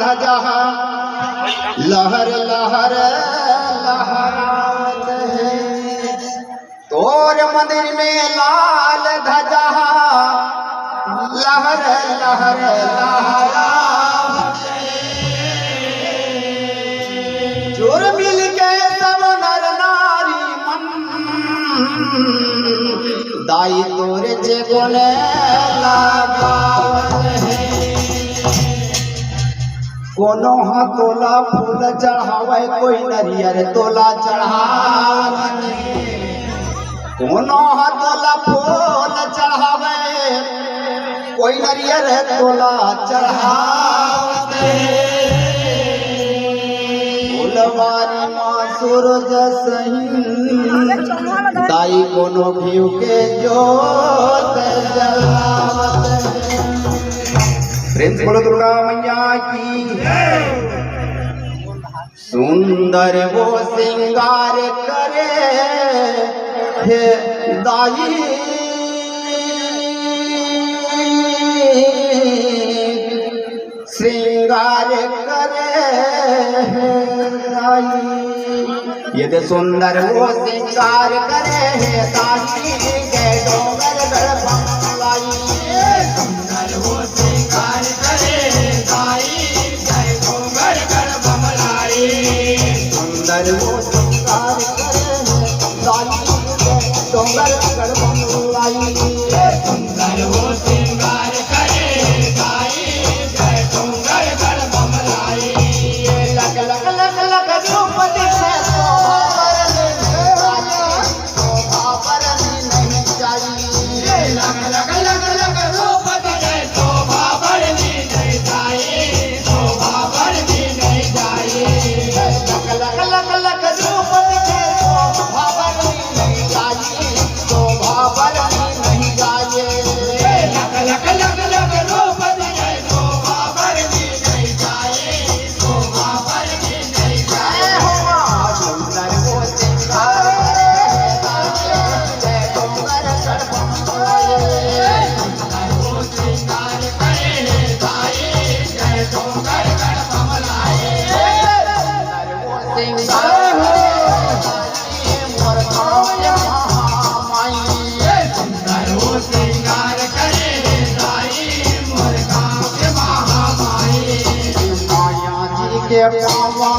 ध्वजा लहर लहर लहरावत है। तोर मंदिर में लाल ध्वजा लहर लहर लहरावत है। जोर मिल के सब नर नारी मन दाई तोरे चेगोने लगावत है। कोनो तोला फूल चढ़ावे कोई नरियर तोला चढ़ावत है। कोनो तोला फूल चढ़ावे कोई नरियर तोला चढ़ावत है। फूलवारी माँ सूरज सही दाई कोनो घीव के जोत जलावत है। प्रेम से बोलो दुर्गा मैया की। सुंदर वो श्रृंगार करे हे दाई श्रृंगार करे हे दाई। ये सुंदर वो श्रृंगार करे हे दाई के डोंगर गढ़ बंगलाई। सुंदर वो श्रृंगार करे हे दाई के डोंगर गढ़ बंगलाई। सुंदर वो श्रृंगार करे हे दाई के डोंगर गढ़ बंगलाई। सुंदर वो श्रृंगार करे हे दाई के डोंगर गढ़ बंगलाई। लग लग लग लग रूप दिखे शोभा बरनी नहीं चाहिए। लग लग लग लग रूप दिखे शोभा बरनी नहीं चाहिए। शोभा बरनी नहीं चाहिए। लग लग लग लग रूप दिखे शोभा बरनी नहीं चाहिए। शोभा बरनी नहीं चाहिए। लग लग लग लग रूप दिखे शोभा बरनी नहीं चाहिए। शोभा बरनी नहीं चाहिए। सुंदर वो श्रृंगार करे डोंगर गढ़ बंगलाई। सुंदर वो श्रृंगार करे दाई के डोंगर गढ़ बंगलाई। सुंदर वो श्रृंगार मोर गाँव महामाई। सुंदर वो श्रृंगार करे दाई मोर गाँव महामाई। माया जी के पावा